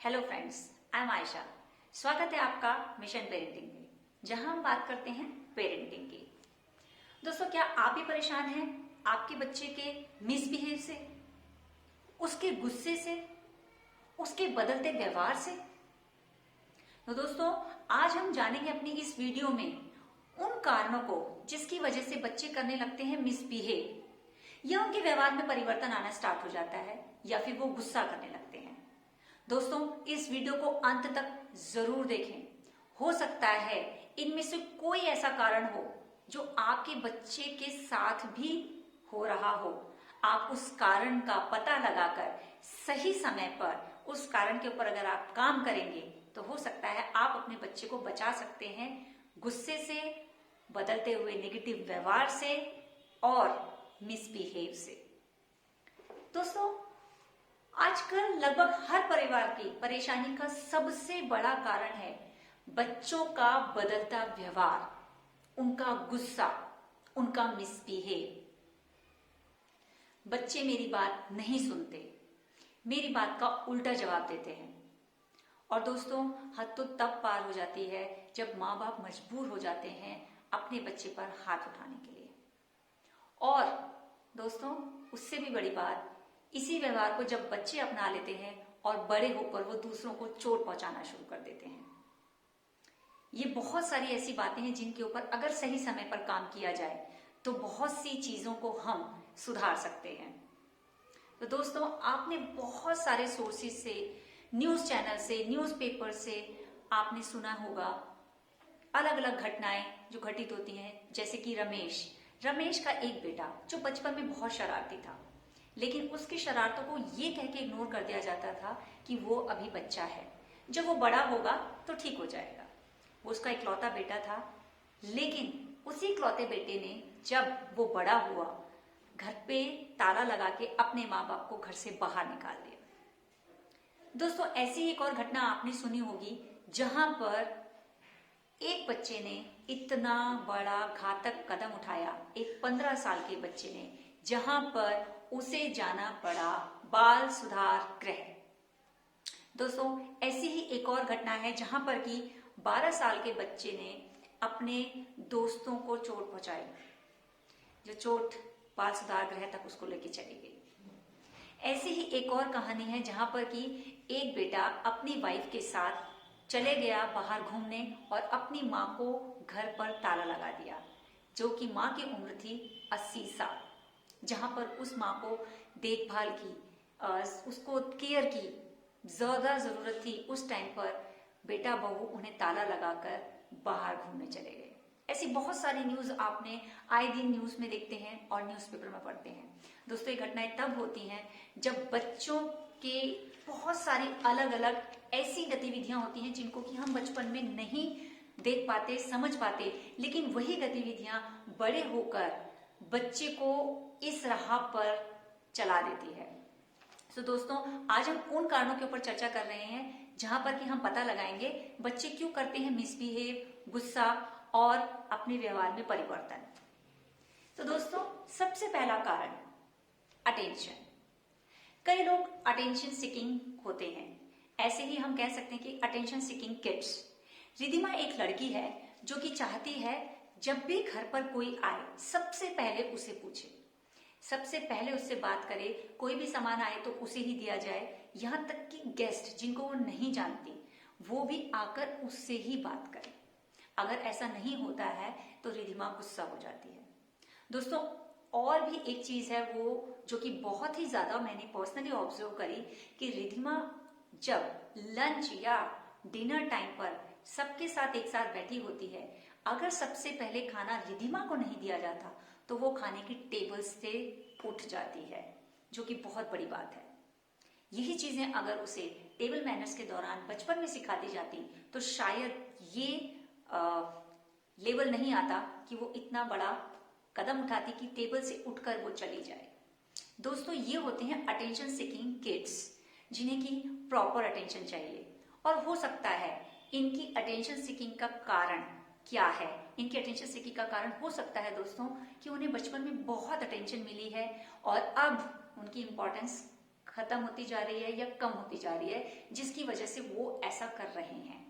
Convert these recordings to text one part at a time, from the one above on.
Hello friends, I am Ayesha. स्वागत है आपका मिशन पेरेंटिंग में, जहां हम बात करते हैं पेरेंटिंग की। दोस्तों, क्या आप भी परेशान हैं आपके बच्चे के मिसबिहेव से, उसके गुस्से से, उसके बदलते व्यवहार से? तो दोस्तों, आज हम जानेंगे अपनी इस वीडियो में उन कारणों को जिसकी वजह से बच्चे करने लगते हैं मिसबिहेव, या उनके व्यवहार में परिवर्तन आना स्टार्ट हो जाता है, या फिर वो गुस्सा करने लगते हैं। दोस्तों, इस वीडियो को अंत तक जरूर देखें। हो सकता है इनमें से कोई ऐसा कारण हो जो आपके बच्चे के साथ भी हो रहा हो। आप उस कारण का पता लगाकर सही समय पर उस कारण के ऊपर अगर आप काम करेंगे तो हो सकता है आप अपने बच्चे को बचा सकते हैं गुस्से से, बदलते हुए नेगेटिव व्यवहार से और मिसबिहेव से। दोस्तों, आजकल लगभग हर परिवार की परेशानी का सबसे बड़ा कारण है बच्चों का बदलता व्यवहार, उनका गुस्सा, उनका मिसबिहेव। बच्चे मेरी बात नहीं सुनते, मेरी बात का उल्टा जवाब देते हैं। और दोस्तों, हद तो तब पार हो जाती है जब माँ बाप मजबूर हो जाते हैं अपने बच्चे पर हाथ उठाने के लिए। और दोस्तों, उससे भी बड़ी बात, इसी व्यवहार को जब बच्चे अपना लेते हैं और बड़े होकर वो दूसरों को चोट पहुंचाना शुरू कर देते हैं। ये बहुत सारी ऐसी बातें हैं जिनके ऊपर अगर सही समय पर काम किया जाए तो बहुत सी चीजों को हम सुधार सकते हैं। तो दोस्तों, आपने बहुत सारे सोर्सेज से, न्यूज चैनल से, न्यूज़पेपर से आपने सुना होगा अलग अलग घटनाएं जो घटित होती हैं। जैसे कि रमेश का एक बेटा जो बचपन में बहुत शरारती था, लेकिन उसकी शरारतों को ये कह के इग्नोर कर दिया जाता था कि वो अभी बच्चा है, जब वो बड़ा होगा तो ठीक हो जाएगा। वो उसका इकलौता बेटा था, लेकिन उसी इकलौते बेटे ने जब वो बड़ा हुआ घर पे ताला लगा के अपने माँ बाप को घर से बाहर निकाल दिया। दोस्तों, ऐसी एक और घटना आपने सुनी होगी जहां पर एक बच्चे ने इतना बड़ा घातक कदम उठाया, एक 15 साल के बच्चे ने, जहां पर उसे जाना पड़ा बाल सुधार गृह। दोस्तों, ऐसी ही एक और घटना है जहां पर कि 12 साल के बच्चे ने अपने दोस्तों को चोट पहुंचाई, जो चोट बाल सुधार गृह तक उसको लेके चली गई। ऐसी ही एक और कहानी है जहां पर कि एक बेटा अपनी वाइफ के साथ चले गया बाहर घूमने और अपनी माँ को घर पर ताला लगा दिया, जो कि माँ की उम्र थी 80 साल। जहां पर उस माँ को देखभाल की, उसको केयर की ज्यादा जरूरत थी, उस टाइम पर बेटा बहू उन्हें ताला लगाकर बाहर घूमने चले गए। ऐसी बहुत सारी न्यूज आपने आए दिन न्यूज में देखते हैं और न्यूज़पेपर में पढ़ते हैं। दोस्तों, ये घटनाएं तब होती हैं जब बच्चों के बहुत सारी अलग अलग ऐसी गतिविधियां होती हैं जिनको कि हम बचपन में नहीं देख पाते, समझ पाते, लेकिन वही गतिविधियां बड़े होकर बच्चे को इस राह पर चला देती है। तो दोस्तों, आज हम उन कारणों के ऊपर चर्चा कर रहे हैं जहां पर कि हम पता लगाएंगे बच्चे क्यों करते हैं मिसबिहेव, गुस्सा और अपने व्यवहार में परिवर्तन। तो दोस्तों, सबसे पहला कारण अटेंशन। कई लोग अटेंशन सीकिंग होते हैं। ऐसे ही हम कह सकते हैं कि अटेंशन सीकिंग किड्स। रिधिमा एक लड़की है जो कि चाहती है जब भी घर पर कोई आए सबसे पहले उसे पूछे, सबसे पहले उससे बात करे, कोई भी सामान आए तो उसे ही दिया जाए, यहाँ तक कि गेस्ट जिनको वो नहीं जानती वो भी आकर उससे ही बात करे। अगर ऐसा नहीं होता है तो रिधिमा गुस्सा हो जाती है। दोस्तों, और भी एक चीज है वो जो कि बहुत ही ज्यादा मैंने पर्सनली ऑब्जर्व करी कि रिधिमा जब लंच या डिनर टाइम पर सबके साथ एक साथ बैठी होती है, अगर सबसे पहले खाना रिधिमा को नहीं दिया जाता तो वो खाने की टेबल से उठ जाती है, जो कि बहुत बड़ी बात है। यही चीजें अगर उसे टेबल मैनर्स के दौरान बचपन में सिखा दी जाती तो शायद ये लेवल नहीं आता कि वो इतना बड़ा कदम उठाती कि टेबल से उठकर वो चली जाए। दोस्तों, ये होते हैं अटेंशन सीकिंग किड्स, जिन्हें की प्रॉपर अटेंशन चाहिए। और हो सकता है इनकी अटेंशन सीकिंग का कारण क्या है। इनकी अटेंशन सीकिंग का कारण हो सकता है दोस्तों कि उन्हें बचपन में बहुत अटेंशन मिली है और अब उनकी इंपॉर्टेंस खत्म होती जा रही है या कम होती जा रही है, जिसकी वजह से वो ऐसा कर रहे हैं।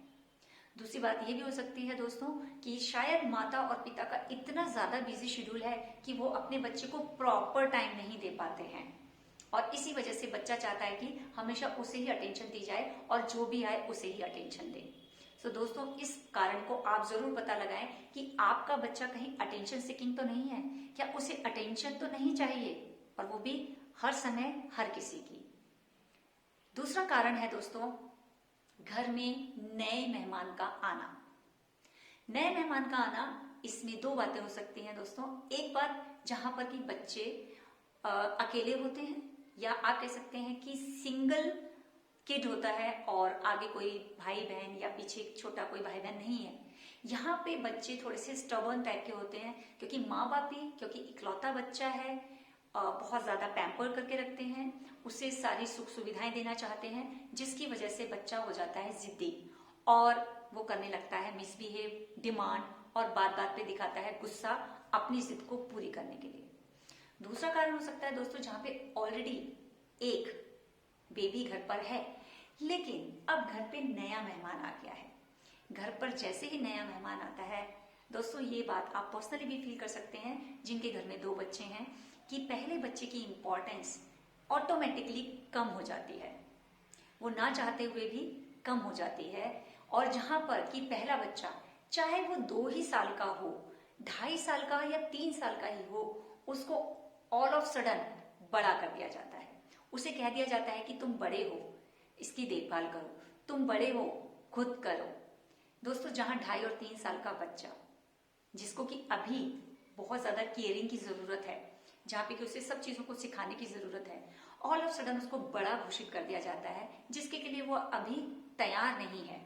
दूसरी बात ये भी हो सकती है दोस्तों कि शायद माता और पिता का इतना ज्यादा बिजी शेड्यूल है कि वो अपने बच्चे को प्रॉपर टाइम नहीं दे पाते हैं, और इसी वजह से बच्चा चाहता है कि हमेशा उसे ही अटेंशन दी जाए और जो भी आए उसे ही अटेंशन दे। सो दोस्तों, इस कारण को आप जरूर पता लगाएं कि आपका बच्चा कहीं अटेंशन सीकिंग तो नहीं है, क्या उसे अटेंशन तो नहीं चाहिए, और वो भी हर समय हर किसी की। दूसरा कारण है दोस्तों, घर में नए मेहमान का आना। नए मेहमान का आना, इसमें दो बातें हो सकती हैं दोस्तों। एक बात, जहां पर कि बच्चे अकेले होते हैं, या आप कह सकते हैं कि सिंगल किड होता है और आगे कोई भाई बहन या पीछे छोटा कोई भाई बहन नहीं है। यहाँ पे बच्चे थोड़े से स्टबर्न टाइप के होते हैं, क्योंकि माँ बाप भी, क्योंकि इकलौता बच्चा है, बहुत ज्यादा पैम्पर करके रखते हैं, उसे सारी सुख सुविधाएं देना चाहते हैं, जिसकी वजह से बच्चा हो जाता है जिद्दी और वो करने लगता है मिसबिहेव, डिमांड, और बात बात पे दिखाता है गुस्सा अपनी जिद को पूरी करने के लिए। दूसरा कारण हो सकता है दोस्तों, जहां पे ऑलरेडी एक बेबी घर पर है, लेकिन अब घर पे नया मेहमान आ गया है। घर पर जैसे ही नया मेहमान आता है दोस्तों, ये बात आप पर्सनली भी फील कर सकते हैं जिनके घर में 2 बच्चे हैं, कि पहले बच्चे की इंपॉर्टेंस ऑटोमेटिकली कम हो जाती है, वो ना चाहते हुए भी कम हो जाती है। और जहां पर कि पहला बच्चा, चाहे वो 2 ही साल का हो, 2.5 साल का या 3 साल का ही हो, उसको ऑल ऑफ सडन बड़ा कर दिया जाता है। उसे कह दिया जाता है कि तुम बड़े हो, इसकी देखभाल करो, तुम बड़े हो, खुद करो। दोस्तों, जहां 2.5 और 3 साल का बच्चा, जिसको कि अभी बहुत ज्यादा केयरिंग की जरूरत है, जहां पे कि उसे सब चीजों को सिखाने की जरूरत है, ऑल ऑफ सडन उसको बड़ा घोषित कर दिया जाता है, जिसके के लिए वो अभी तैयार नहीं है।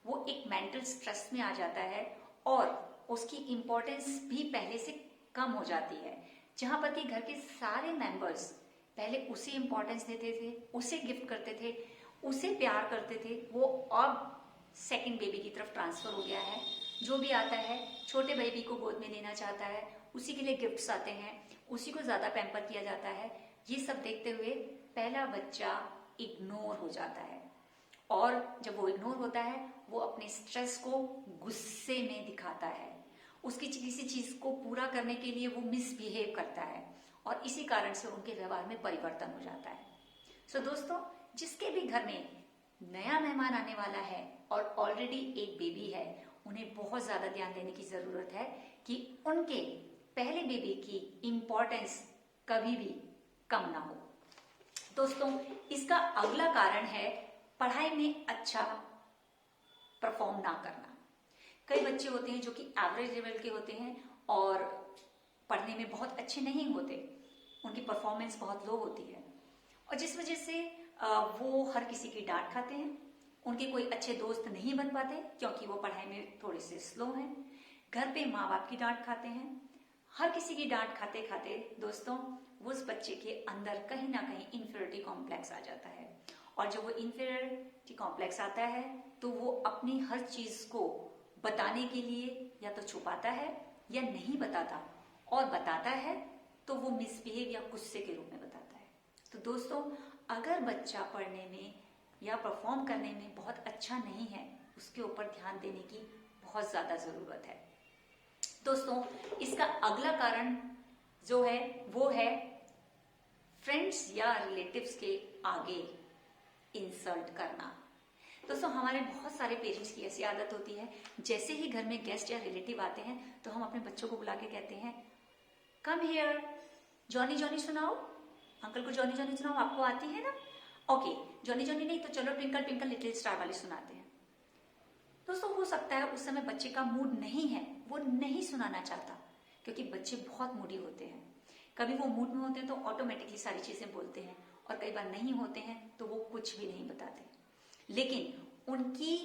वो एक मेंटल स्ट्रेस में आ जाता है और उसकी इंपॉर्टेंस भी पहले से कम हो जाती है। जहां पर कि घर के सारे मेंबर्स पहले उसे इंपॉर्टेंस देते थे, उसे गिफ्ट करते थे, उसे प्यार करते थे, वो अब सेकंड बेबी की तरफ ट्रांसफर हो गया है। जो भी आता है छोटे बेबी को गोद में लेना चाहता है, उसी के लिए गिफ्ट्स आते हैं, उसी को ज्यादा पैम्पर किया जाता है। ये सब देखते हुए पहला बच्चा इग्नोर हो जाता है, और जब वो इग्नोर होता है, वो अपने स्ट्रेस को गुस्से में दिखाता है, उसकी किसी चीज को पूरा करने के लिए वो मिसबिहेव करता है, और इसी कारण से उनके व्यवहार में परिवर्तन हो जाता है। सो दोस्तों, जिसके भी घर में नया मेहमान आने वाला है और ऑलरेडी एक बेबी है, उन्हें बहुत ज्यादा ध्यान देने की जरूरत है कि उनके पहले बेबी की इंपॉर्टेंस कभी भी कम ना हो। दोस्तों, इसका अगला कारण है पढ़ाई में अच्छा परफॉर्म ना करना। कई बच्चे होते हैं जो कि एवरेज लेवल के होते हैं और पढ़ने में बहुत अच्छे नहीं होते, उनकी परफॉर्मेंस बहुत लो होती है, और जिस वजह से वो हर किसी की डांट खाते हैं, उनके कोई अच्छे दोस्त नहीं बन पाते क्योंकि वो पढ़ाई में थोड़े से स्लो हैं। घर पे माँ बाप की डांट खाते हैं। हर किसी की डांट खाते खाते दोस्तों, उस बच्चे के अंदर कहीं ना कहीं इंफीरियरिटी कॉम्प्लेक्स आ जाता है, और जब वो इंफीरियरिटी कॉम्प्लेक्स आता है तो वो अपनी हर चीज को बताने के लिए या तो छुपाता है या नहीं बताता, और बताता है तो वो मिसबिहेव या गुस्से के रूप में बताता है। तो दोस्तों, अगर बच्चा पढ़ने में या परफॉर्म करने में बहुत अच्छा नहीं है, उसके ऊपर ध्यान देने की बहुत ज्यादा जरूरत है। दोस्तों, इसका अगला कारण जो है वो है फ्रेंड्स या रिलेटिव्स के आगे इंसल्ट करना। दोस्तों, हमारे बहुत सारे पेरेंट्स की ऐसी आदत होती है, जैसे ही घर में गेस्ट या रिलेटिव आते हैं तो हम अपने बच्चों को बुला के कहते हैं, कम हियर, जॉनी जॉनी सुनाओ, अंकल को जॉनी जॉनी सुनाओ, आपको आती है ना? ओके, जॉनी जॉनी नहीं तो चलो ट्विंकल ट्विंकल लिटिल स्टार वाली सुनाते हैं। दोस्तों, हो सकता है उस समय बच्चे का मूड नहीं है, वो नहीं सुनाना चाहता, क्योंकि बच्चे बहुत मूडी होते हैं। कभी वो मूड में होते हैं तो ऑटोमेटिकली सारी चीजें बोलते हैं, और कई बार नहीं होते हैं तो वो कुछ भी नहीं बताते। लेकिन उनकी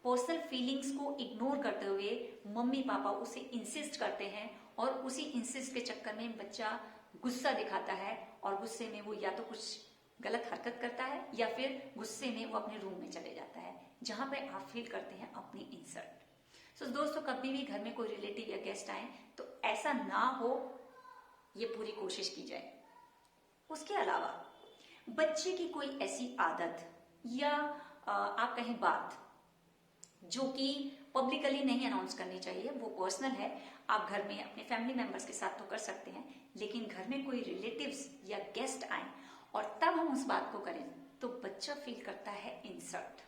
पर्सनल फीलिंग्स को इग्नोर करते हुए मम्मी पापा उसे इंसिस्ट करते हैं, और उसी इंसिस्ट के चक्कर में बच्चा गुस्सा दिखाता है, और गुस्से में वो या तो कुछ गलत हरकत करता है या फिर गुस्से में वो अपने रूम में चले जाता है, जहां पे आप फील करते हैं अपनी इंसल्ट। सो दोस्तों, कभी भी घर में कोई रिलेटिव या गेस्ट आए तो ऐसा ना हो, ये पूरी कोशिश की जाए। उसके अलावा बच्चे की कोई ऐसी आदत या आप कहें बात, जो कि पब्लिकली नहीं अनाउंस करनी चाहिए, वो पर्सनल है, आप घर में अपने फैमिली मेंबर्स के साथ तो कर सकते हैं, लेकिन घर में कोई रिलेटिव्स या गेस्ट आए और तब हम उस बात को करें तो बच्चा फील करता है इंसल्ट,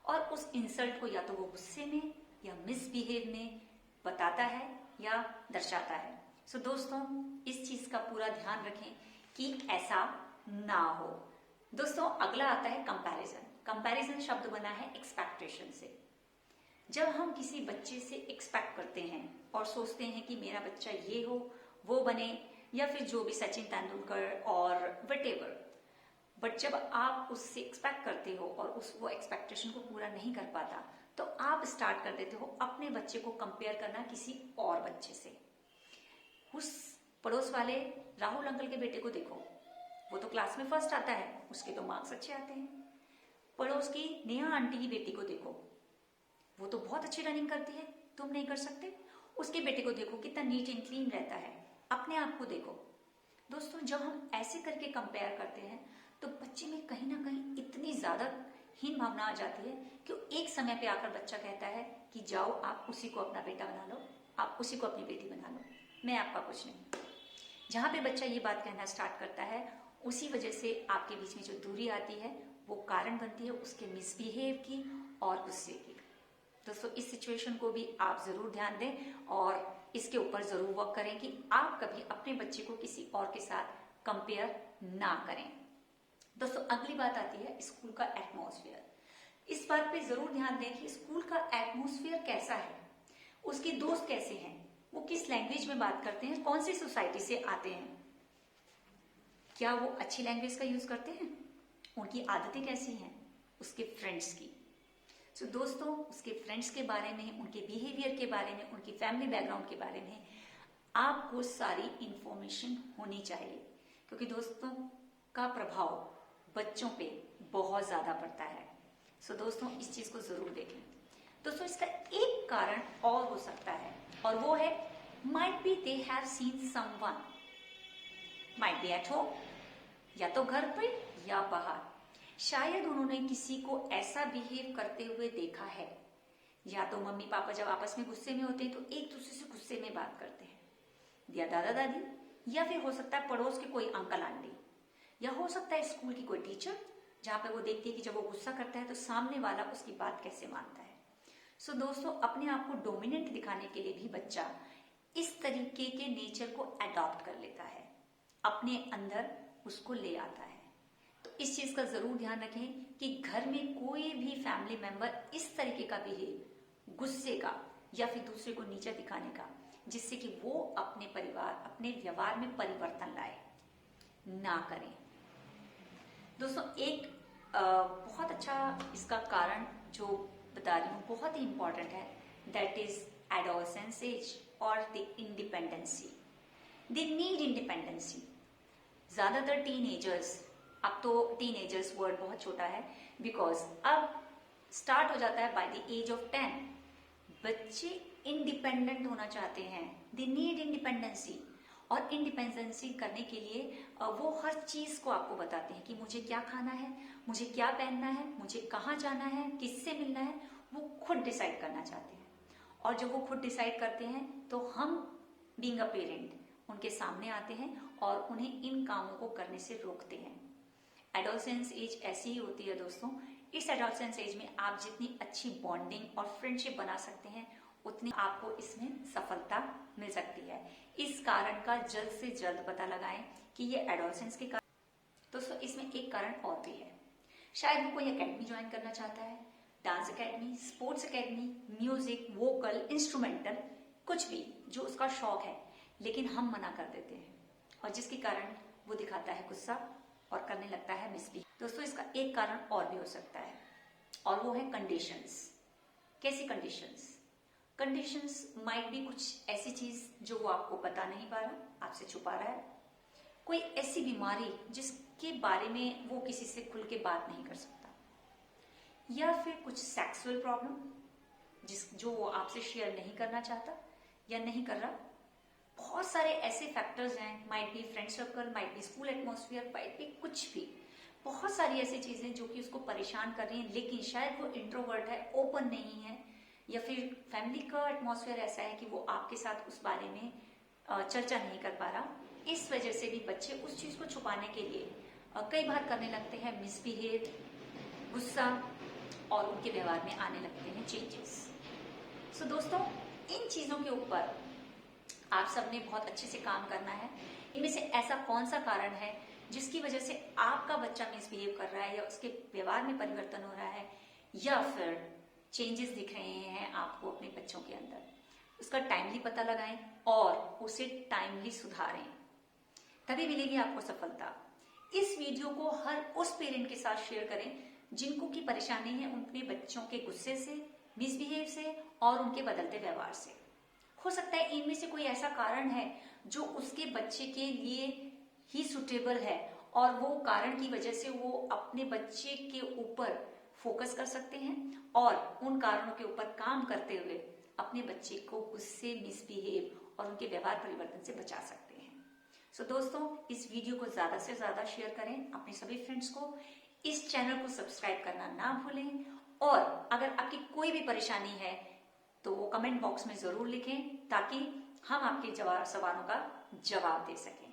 और उस इंसल्ट को या तो वो गुस्से में या मिसबिहेव में बताता है या दर्शाता है। सो दोस्तों, इस चीज का पूरा ध्यान रखें कि ऐसा ना हो। दोस्तों, अगला आता है कंपैरिजन। कंपैरिजन शब्द बना है एक्सपेक्टेशन से। जब हम किसी बच्चे से एक्सपेक्ट करते हैं और सोचते हैं कि मेरा बच्चा ये हो, वो बने, या फिर जो भी सचिन तेंदुलकर और वटेवर, बट जब आप उससे एक्सपेक्ट करते हो और वो एक्सपेक्टेशन को पूरा नहीं कर पाता, तो आप स्टार्ट कर देते हो अपने बच्चे को कंपेयर करना किसी और बच्चे से। उस पड़ोस वाले राहुल अंकल के बेटे को देखो, वो तो क्लास में फर्स्ट आता है, उसके तो मार्क्स अच्छे आते हैं। पड़ोस की नेहा आंटी की बेटी को देखो, वो तो बहुत अच्छी रनिंग करती है, तुम नहीं कर सकते। उसके बेटे को देखो, कितना नीट एंड क्लीन रहता है। अपने आप को देखो। दोस्तों, जब हम ऐसे करके कंपेयर करते हैं तो बच्चे में कहीं ना कहीं इतनी ज्यादा हीन भावना आ जाती है कि एक समय पे आकर बच्चा कहता है कि जाओ, आप उसी को अपना बेटा बना लो, आप उसी को अपनी बेटी बना लो, मैं आपका कुछ नहीं। जहां पे बच्चा ये बात कहना स्टार्ट करता है, उसी वजह से आपके बीच में जो दूरी आती है वो कारण बनती है उसके मिसबिहेव की और गुस्से की। दोस्तों, इस सिचुएशन को भी आप जरूर ध्यान दें और इसके ऊपर जरूर वर्क करें कि आप कभी अपने बच्चे को किसी और के साथ कंपेयर ना करें। दोस्तों, अगली बात आती है स्कूल का एटमॉस्फेयर। इस बात पे जरूर ध्यान दें कि स्कूल का एटमॉस्फेयर कैसा है, उसके दोस्त कैसे हैं, वो किस लैंग्वेज में बात करते हैं, कौन सी सोसाइटी से आते हैं, क्या वो अच्छी लैंग्वेज का यूज करते हैं, उनकी आदतें कैसी हैं, उसके फ्रेंड्स की। सो दोस्तों, उसके फ्रेंड्स के बारे में, उनके बिहेवियर के बारे में, उनकी फैमिली बैकग्राउंड के बारे में आपको सारी इंफॉर्मेशन होनी चाहिए, क्योंकि दोस्तों का प्रभाव बच्चों पे बहुत ज्यादा पड़ता है। सो दोस्तों, इस चीज को जरूर देखें। दोस्तों, इसका एक कारण और हो सकता है, और वो है might be they have seen someone, might be at home, या तो घर पे या बाहर। शायद उन्होंने किसी को ऐसा बिहेव करते हुए देखा है, या तो मम्मी पापा जब आपस में गुस्से में होते हैं तो एक दूसरे से गुस्से में बात करते हैं, या दादा दादी, या फिर हो सकता है पड़ोस के कोई अंकल आंटी, या हो सकता है स्कूल की कोई टीचर, जहां पे वो देखती है कि जब वो गुस्सा करता है तो सामने वाला उसकी बात कैसे मानता है। सो दोस्तों, अपने आप को डोमिनेंट दिखाने के लिए भी बच्चा इस तरीके के नेचर को अडॉप्ट कर लेता है, अपने अंदर उसको ले आता है। तो इस चीज का जरूर ध्यान रखें कि घर में कोई भी फैमिली मेंबर इस तरीके का बिहेव, गुस्से का या फिर दूसरे को नीचा दिखाने का, जिससे कि वो अपने परिवार, अपने व्यवहार में परिवर्तन लाए, ना करें। दोस्तों, एक बहुत अच्छा इसका कारण जो बता रही हूँ, बहुत ही इंपॉर्टेंट है, दैट इज एडोलसेंस एज और the independency. They need independency. ज्यादातर टीनेजर्स, अब तो टीनेजर्स वर्ड बहुत छोटा है, बिकॉज अब स्टार्ट हो जाता है बाय द एज ऑफ 10। बच्चे इंडिपेंडेंट होना चाहते हैं, दे नीड इंडिपेंडेंसी। और इंडिपेंडेंसी करने के लिए वो हर चीज को आपको बताते हैं कि मुझे क्या खाना है, मुझे क्या पहनना है, मुझे कहाँ जाना है, किससे मिलना है, वो खुद डिसाइड करना चाहते हैं। और जब वो खुद डिसाइड करते हैं तो हम बीइंग अ पेरेंट उनके सामने आते हैं और उन्हें इन कामों को करने से रोकते हैं। एडोलसेंस एज ऐसी ही होती है दोस्तों। इस एडोलसेंस एज में आप जितनी अच्छी बॉन्डिंग और फ्रेंडशिप बना सकते हैं, उतनी आपको इसमें सफलता मिल सकती है। इस कारण का जल्द से जल्द पता लगाएं कि ये एडोलसेंस के कारण। दोस्तों, इसमें एक कारण और भी है, शायद वो कोई एकेडमी ज्वाइन करना चाहता है, dance academy, sports academy, music, vocal, instrumental, कुछ भी जो उसका शौक है, लेकिन हम मना कर देते हैं और जिसके कारण वो दिखाता है गुस्सा और करने लगता है मिसबिहेव। दोस्तों, इसका एक कारण और भी हो सकता है, और वो है कंडीशंस। कैसी कंडीशंस? कंडीशंस माइट बी कुछ ऐसी चीज जो वो आपको बता नहीं पा रहा, आपसे छुपा रहा है, कोई ऐसी बीमारी जिसके बारे में वो किसी से खुल के बात नहीं कर सकता, या फिर कुछ सेक्सुअल प्रॉब्लम जो वो आपसे शेयर नहीं करना चाहता या नहीं कर रहा। बहुत सारे ऐसे फैक्टर्स हैं, might be friend circle, might be school atmosphere, might be कुछ भी, बहुत सारी ऐसी चीजें जो कि उसको परेशान कर रही हैं, लेकिन शायद वो इंट्रोवर्ट है, ओपन नहीं है, या फिर फैमिली का एटमॉस्फेयर ऐसा है कि वो आपके साथ उस बारे में चर्चा नहीं कर पा रहा। इस वजह से भी बच्चे उस चीज को छुपाने के लिए कई बार करने लगते हैं मिसबिहेव, गुस्सा, और उनके व्यवहार में आने लगते हैं चेंजेस। सो दोस्तों, इन चीजों के ऊपर आप सबने बहुत अच्छे से काम करना है। इनमें से ऐसा कौन सा कारण है जिसकी वजह से आपका बच्चा मिसबिहेव कर रहा है, या उसके व्यवहार में परिवर्तन हो रहा है, या फिर चेंजेस दिख रहे हैं आपको अपने बच्चों के अंदर। उसका टाइमली पता लगाएं और उसे टाइमली सुधारें, तभी मिलेगी आपको सफलता। इस वीडियो को हर उस पेरेंट के साथ शेयर करें जिनको की परेशानी है उनके बच्चों के गुस्से से, मिसबिहेव से और उनके बदलते व्यवहार से। हो सकता है इनमें से कोई ऐसा कारण है जो उसके बच्चे के लिए ही सुटेबल है, और वो कारण की वजह से वो अपने बच्चे के ऊपर फोकस कर सकते हैं और उन कारणों के ऊपर काम करते हुए अपने बच्चे को गुस्से, मिसबिहेव और उनके व्यवहार परिवर्तन से बचा सकते हैं। सो दोस्तों, इस वीडियो को ज्यादा से ज्यादा शेयर करें अपने सभी फ्रेंड्स को। इस चैनल को सब्सक्राइब करना ना भूलें, और अगर आपकी कोई भी परेशानी है तो वो कमेंट बॉक्स में जरूर लिखें, ताकि हम आपके सवालों का जवाब दे सकें।